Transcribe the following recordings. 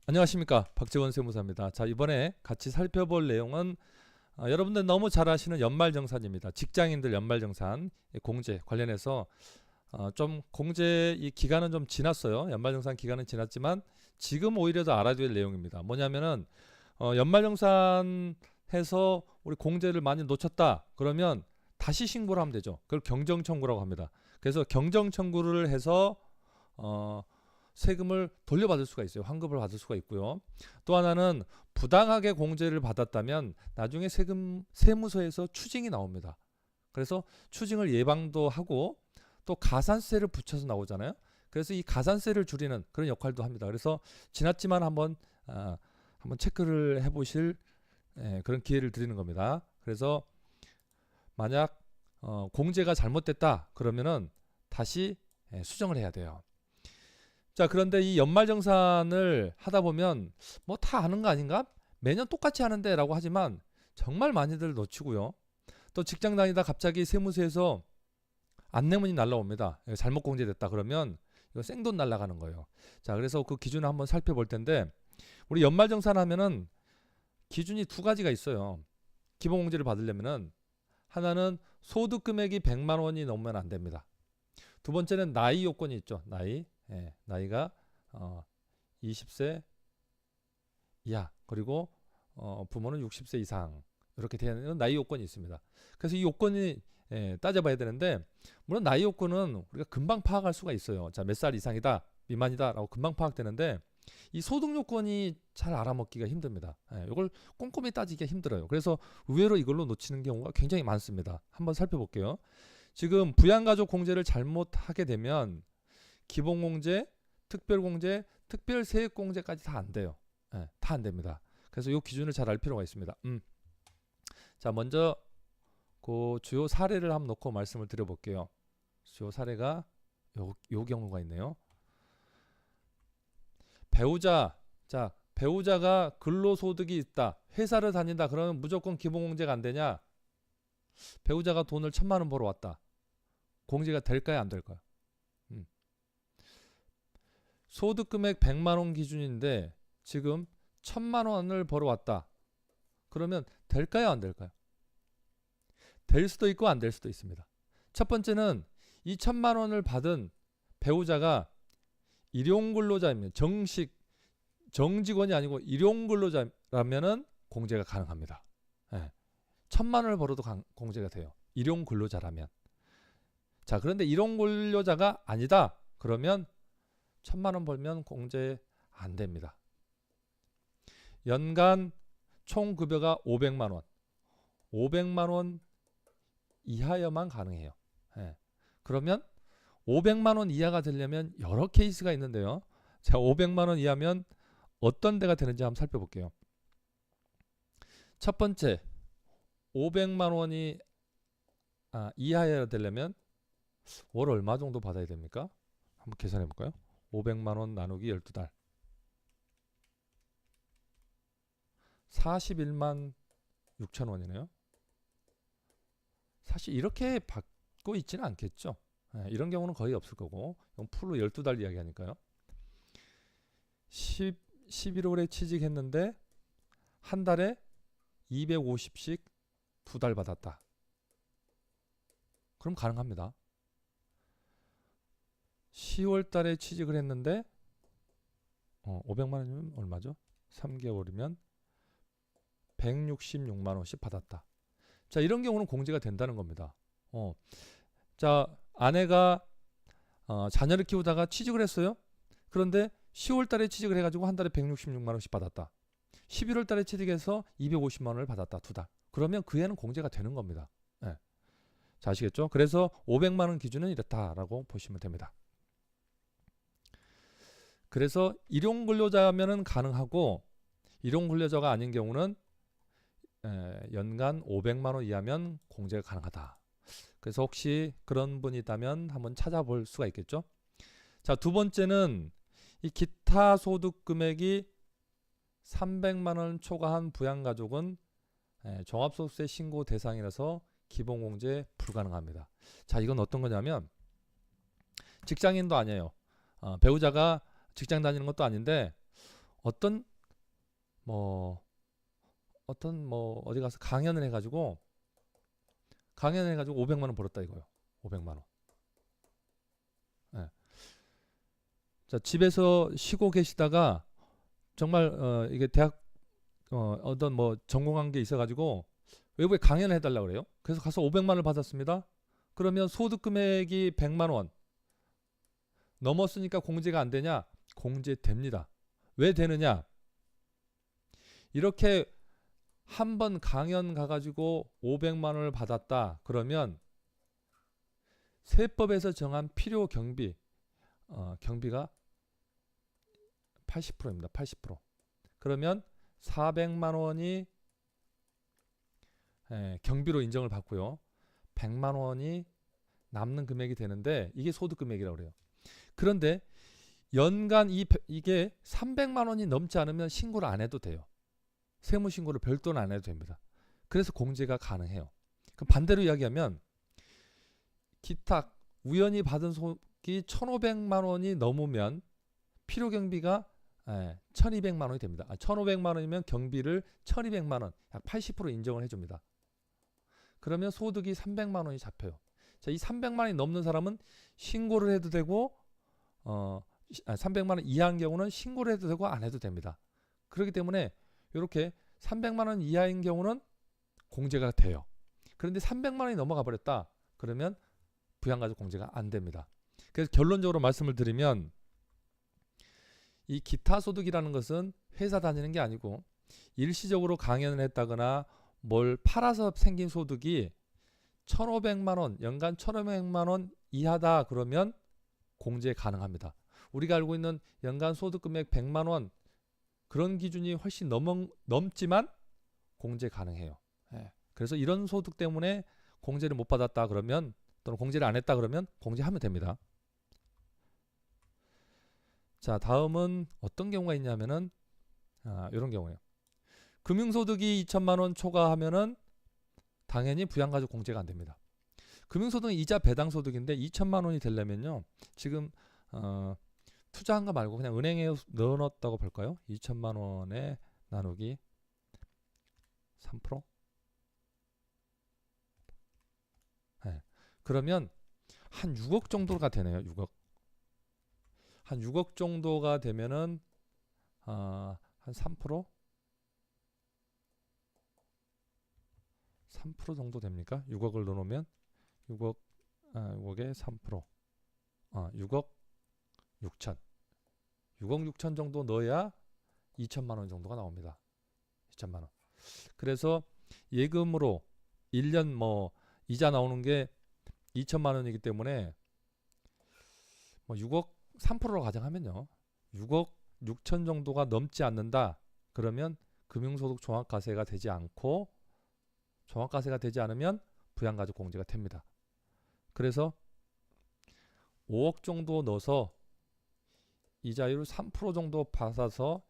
안녕하십니까, 박재원 세무사입니다. 자, 이번에 같이 살펴볼 내용은 여러분들 너무 잘 아시는 연말정산입니다. 직장인들 연말정산 공제 관련해서 좀 공제 이 기간은 좀 지났어요. 연말정산 기간은 지났지만 지금 오히려 더 알아야 될 내용입니다. 뭐냐면은 연말정산해서 우리 공제를 많이 놓쳤다 그러면 다시 신고를 하면 되죠. 그걸 경정청구라고 합니다. 그래서 경정청구를 해서 세금을 돌려받을 수가 있어요. 환급을 받을 수가 있고요. 또 하나는 부당하게 공제를 받았다면 나중에 세무서에서 추징이 나옵니다. 그래서 추징을 예방도 하고 또 가산세를 붙여서 나오잖아요. 그래서 이 가산세를 줄이는 그런 역할도 합니다. 그래서 지났지만 한번 체크를 해보실 그런 기회를 드리는 겁니다. 그래서 만약 공제가 잘못됐다 그러면은 다시 수정을 해야 돼요. 자, 그런데 이 연말정산을 하다 보면 뭐 다 아는 거 아닌가? 매년 똑같이 하는데 라고 하지만 정말 많이들 놓치고요. 또 직장 다니다 갑자기 세무서에서 안내문이 날라옵니다. 잘못 공제됐다 그러면 이거 생돈 날라가는 거예요. 자, 그래서 그 기준을 한번 살펴볼 텐데 우리 연말정산 하면은 기준이 두 가지가 있어요. 기본공제를 받으려면은 하나는 소득 금액이 100만 원이 넘으면 안 됩니다. 두 번째는 나이 요건이 있죠. 나이가 20세 이하 그리고 부모는 60세 이상 이렇게 되는 나이 요건이 있습니다. 그래서 이 요건이 따져봐야 되는데 물론 나이 요건은 우리가 금방 파악할 수가 있어요. 자, 몇 살 이상이다 미만이다 라고 금방 파악되는데 이 소득 요건이 잘 알아먹기가 힘듭니다. 이걸 꼼꼼히 따지기가 힘들어요. 그래서 의외로 이걸로 놓치는 경우가 굉장히 많습니다. 한번 살펴볼게요. 지금 부양가족 공제를 잘못하게 되면 기본공제, 특별공제, 특별세액공제까지 다 안 돼요. 다 안 됩니다. 그래서 이 기준을 잘 알 필요가 있습니다. 자, 먼저 그 주요 사례를 한번 놓고 말씀을 드려볼게요. 주요 사례가 요 경우가 있네요. 배우자가 근로소득이 있다. 회사를 다닌다. 그러면 무조건 기본공제가 안 되냐? 배우자가 돈을 1,000만 원 벌어왔다. 공제가 될까요? 안 될까요? 소득금액 100만 원 기준인데 지금 1,000만 원을 벌어왔다. 그러면 될까요? 안 될까요? 될 수도 있고 안 될 수도 있습니다. 첫 번째는 이 1,000만 원을 받은 배우자가 일용근로자입니다. 정직원이 아니고 일용근로자라면은 공제가 가능합니다. 1,000만 원을 벌어도 공제가 돼요. 일용근로자라면. 자, 그런데 일용근로자가 아니다. 그러면 1,000만 원 벌면 공제 안 됩니다. 연간 총 급여가 500만 원. 500만 원 이하여만 가능해요. 그러면 500만 원 이하가 되려면 여러 케이스가 있는데요. 자, 500만 원 이하면 어떤 데가 되는지 한번 살펴볼게요. 첫 번째, 500만 원이 이하여야 되려면 월 얼마 정도 받아야 됩니까? 한번 계산해 볼까요? 500만 원 나누기 12달 41만 6천 원이네요. 사실 이렇게 받고 있지는 않겠죠. 이런 경우는 거의 없을 거고 이건 풀로 12달 이야기하니까요. 11월에 취직했는데 한 달에 250씩 두 달 받았다. 그럼 가능합니다. 10월 달에 취직을 했는데 500만 원이면 얼마죠? 3개월이면 166만 원씩 받았다. 자, 이런 경우는 공제가 된다는 겁니다. 자, 아내가 자녀를 키우다가 취직을 했어요. 그런데 10월 달에 취직을 해가지고 한 달에 166만 원씩 받았다. 11월 달에 취직해서 250만 원을 받았다. 두 달. 그러면 그 해는 공제가 되는 겁니다. 자, 아시겠죠? 그래서 500만 원 기준은 이렇다라고 보시면 됩니다. 그래서 일용근로자면은 가능하고 일용근로자가 아닌 경우는 연간 500만 원 이하면 공제가 가능하다. 그래서 혹시 그런 분이 있다면 한번 찾아볼 수가 있겠죠. 자, 두 번째는 이 기타 소득 금액이 300만 원 초과한 부양가족은 종합소득세 신고 대상이라서 기본공제 불가능합니다. 자, 이건 어떤 거냐면 직장인도 아니에요. 배우자가 직장 다니는 것도 아닌데 어떤 뭐 어디 가서 강연을 해가지고 500만 원 벌었다 이거요. 500만 원. 예. 자, 집에서 쉬고 계시다가 정말 이게 대학 어떤 뭐 전공한 게 있어가지고 외부에 강연을 해달라고 그래요. 그래서 가서 500만 원을 받았습니다. 그러면 소득 금액이 100만 원 넘었으니까 공제가 안 되냐? 공제됩니다. 왜 되느냐? 이렇게 한 번 강연 가가지고 500만 원을 받았다. 그러면 세법에서 정한 필요 경비가 80%입니다. 80%. 그러면 400만 원이 경비로 인정을 받고요. 100만 원이 남는 금액이 되는데 이게 소득 금액이라고 그래요. 그런데 연간 이게 300만 원이 넘지 않으면 신고를 안 해도 돼요. 세무 신고를 별도는 안 해도 됩니다. 그래서 공제가 가능해요. 그럼 반대로 이야기하면 기타 우연히 받은 소득이 1,500만 원이 넘으면 필요 경비가 1,200만 원이 됩니다. 1,500만 원이면 경비를 1,200만 원, 약 80% 인정을 해줍니다. 그러면 소득이 300만 원이 잡혀요. 자, 이 300만 원이 넘는 사람은 신고를 해도 되고 300만 원 이하인 경우는 신고를 해도 되고 안 해도 됩니다. 그렇기 때문에 이렇게 300만 원 이하인 경우는 공제가 돼요. 그런데 300만 원이 넘어가 버렸다. 그러면 부양가족 공제가 안 됩니다. 그래서 결론적으로 말씀을 드리면 이 기타 소득이라는 것은 회사 다니는 게 아니고 일시적으로 강연을 했다거나 뭘 팔아서 생긴 소득이 1,500만 원, 연간 1,500만 원 이하다 그러면 공제 가능합니다. 우리가 알고 있는 연간 소득 금액 100만 원 그런 기준이 훨씬 넘지만 공제 가능해요. 그래서 이런 소득 때문에 공제를 못 받았다 그러면 또는 공제를 안 했다 그러면 공제하면 됩니다. 자, 다음은 어떤 경우가 있냐면은 이런 경우예요. 금융소득이 2천만 원 초과하면은 당연히 부양가족 공제가 안 됩니다. 금융소득은 이자 배당 소득인데 2천만 원이 되려면요. 지금 투자한 거 말고 그냥 은행에 넣어놨다고 볼까요? 2천만 원에 나누기 3%? 그러면 한 6억 정도가 되네요. 6억. 한 6억 정도가 되면은 한 3%? 3% 정도 됩니까? 6억을 넣어놓으면 6억에 3% 6억 6천 6억 6천 정도 넣어야 2천만 원 정도가 나옵니다. 2천만 원. 그래서 예금으로 1년 뭐 이자 나오는 게 2천만 원이기 때문에 뭐 6억 3%로 가정하면요. 6억 6천 정도가 넘지 않는다. 그러면 금융소득 종합과세가 되지 않고 종합과세가 되지 않으면 부양가족 공제가 됩니다. 그래서 5억 정도 넣어서 이자율 3% 정도 받아서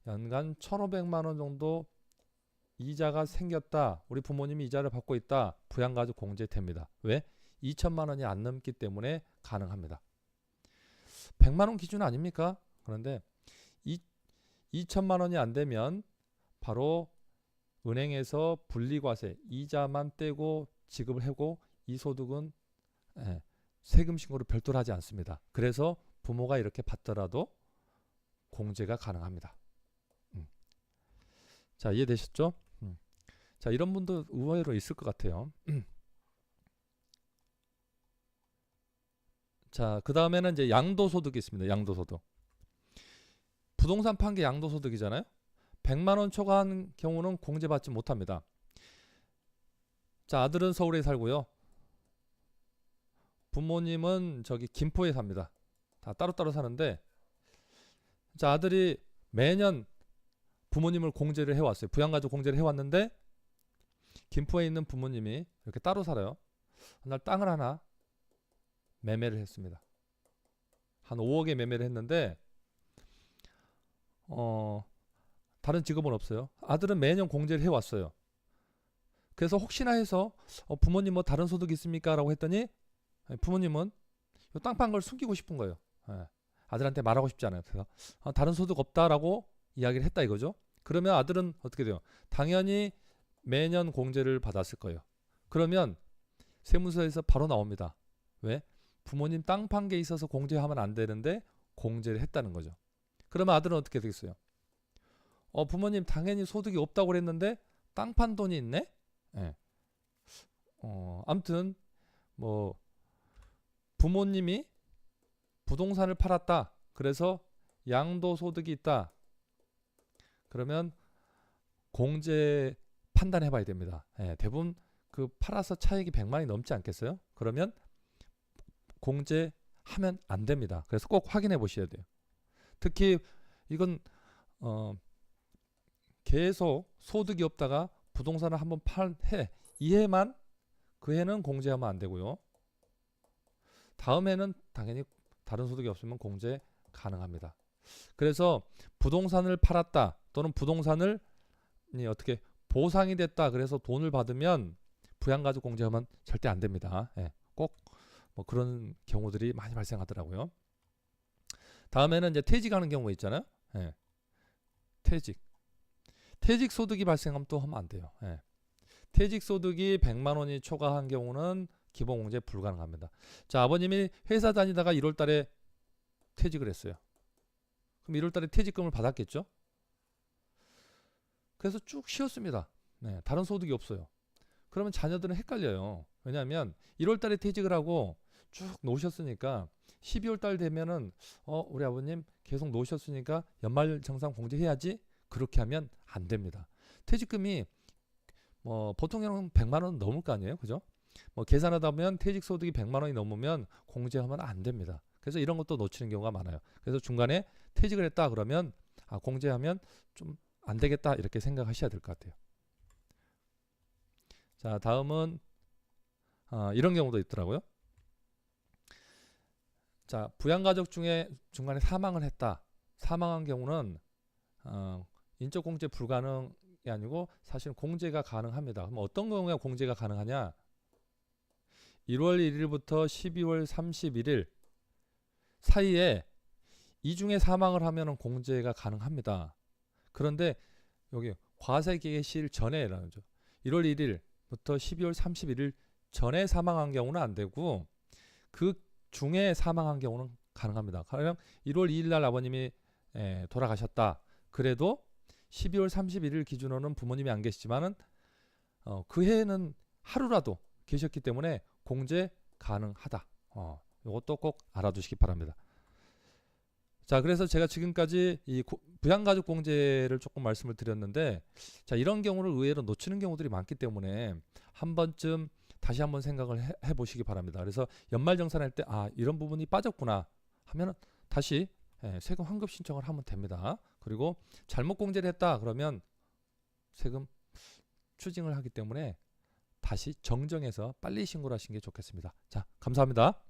연간 1,500만 원 정도 이자가 생겼다. 우리 부모님이 이자를 받고 있다. 부양가족 공제됩니다. 왜? 2천만 원이 안 넘기 때문에 가능합니다. 100만 원 기준 아닙니까? 그런데 2천만 원이 안 되면 바로 은행에서 분리과세 이자만 떼고 지급을 하고 이 소득은 세금 신고를 별도로 하지 않습니다. 그래서 부모가 이렇게 받더라도 공제가 가능합니다. 자, 이해되셨죠? 자, 이런 분도 의외로 있을 것 같아요. 자, 그 다음에는 이제 양도소득이 있습니다. 양도소득. 부동산 판 게 양도소득이잖아요. 100만 원 초과한 경우는 공제받지 못합니다. 자, 아들은 서울에 살고요. 부모님은 저기 김포에 삽니다. 다 따로따로 사는데, 자, 아들이 매년 부모님을 공제를 해왔어요. 부양가족 공제를 해왔는데 김포에 있는 부모님이 이렇게 따로 살아요. 한 날 땅을 하나 매매를 했습니다. 한 5억에 매매를 했는데 다른 직업은 없어요. 아들은 매년 공제를 해왔어요. 그래서 혹시나 해서 부모님 뭐 다른 소득 있습니까? 라고 했더니 부모님은 땅 판 걸 숨기고 싶은 거예요. 아들한테 말하고 싶지 않아요. 그래서 다른 소득 없다라고 이야기를 했다 이거죠. 그러면 아들은 어떻게 돼요? 당연히 매년 공제를 받았을 거예요. 그러면 세무서에서 바로 나옵니다. 왜? 부모님 땅 판 게 있어서 공제하면 안 되는데 공제를 했다는 거죠. 그러면 아들은 어떻게 되겠어요? 부모님 당연히 소득이 없다고 그랬는데 땅 판 돈이 있네? 예. 아무튼 뭐 부모님이 부동산을 팔았다. 그래서 양도소득이 있다. 그러면 공제 판단해 봐야 됩니다. 예, 대부분 그 팔아서 차익이 100만이 넘지 않겠어요? 그러면 공제하면 안 됩니다. 그래서 꼭 확인해 보셔야 돼요. 특히 이건 계속 소득이 없다가 부동산을 한번 팔 해, 이 해만 그 해는 공제하면 안 되고요. 다음 해는 당연히 다른 소득이 없으면 공제 가능합니다. 그래서 부동산을 팔았다 또는 부동산을 어떻게 보상이 됐다 그래서 돈을 받으면 부양가족 공제하면 절대 안 됩니다. 예, 꼭 뭐 그런 경우들이 많이 발생하더라고요. 다음에는 이제 퇴직하는 경우 있잖아요. 예, 퇴직 소득이 발생하면 또 하면 안 돼요. 예. 퇴직 소득이 100만 원이 초과한 경우는 기본 공제 불가능합니다. 자, 아버님이 회사 다니다가 1월 달에 퇴직을 했어요. 그럼 1월 달에 퇴직금을 받았겠죠? 그래서 쭉 쉬었습니다. 네, 다른 소득이 없어요. 그러면 자녀들은 헷갈려요. 왜냐하면 1월 달에 퇴직을 하고 쭉 노셨으니까 12월 달 되면은 우리 아버님 계속 노셨으니까 연말정산 공제해야지. 그렇게 하면 안 됩니다. 퇴직금이 뭐 보통은 100만 원 넘을 거 아니에요, 그죠? 뭐 계산하다 보면 퇴직 소득이 100만 원이 넘으면 공제하면 안 됩니다. 그래서 이런 것도 놓치는 경우가 많아요. 그래서 중간에 퇴직을 했다 그러면 공제하면 좀 안 되겠다 이렇게 생각하셔야 될 것 같아요. 자, 다음은 이런 경우도 있더라고요. 자, 부양가족 중에 중간에 사망을 했다. 사망한 경우는 인적공제 불가능이 아니고 사실 공제가 가능합니다. 그럼 어떤 경우에 공제가 가능하냐? 1월 1일부터 12월 31일 사이에 이 중에 사망을 하면 공제가 가능합니다. 그런데 여기 과세 개시 전에라는 거죠. 1월 1일부터 12월 31일 전에 사망한 경우는 안 되고 그 중에 사망한 경우는 가능합니다. 가령 1월 2일 날 아버님이 돌아가셨다. 그래도 12월 31일 기준으로는 부모님이 안 계시지만은 그 해에는 하루라도 계셨기 때문에 공제 가능하다. 이것도 꼭 알아두시기 바랍니다. 자, 그래서 제가 지금까지 이 부양가족 공제를 조금 말씀을 드렸는데, 자, 이런 경우를 의외로 놓치는 경우들이 많기 때문에 한 번쯤 다시 한번 생각을 해 보시기 바랍니다. 그래서 연말정산할 때 이런 부분이 빠졌구나 하면 다시 세금 환급 신청을 하면 됩니다. 그리고 잘못 공제를 했다 그러면 세금 추징을 하기 때문에 다시 정정해서 빨리 신고를 하시는 게 좋겠습니다. 자, 감사합니다.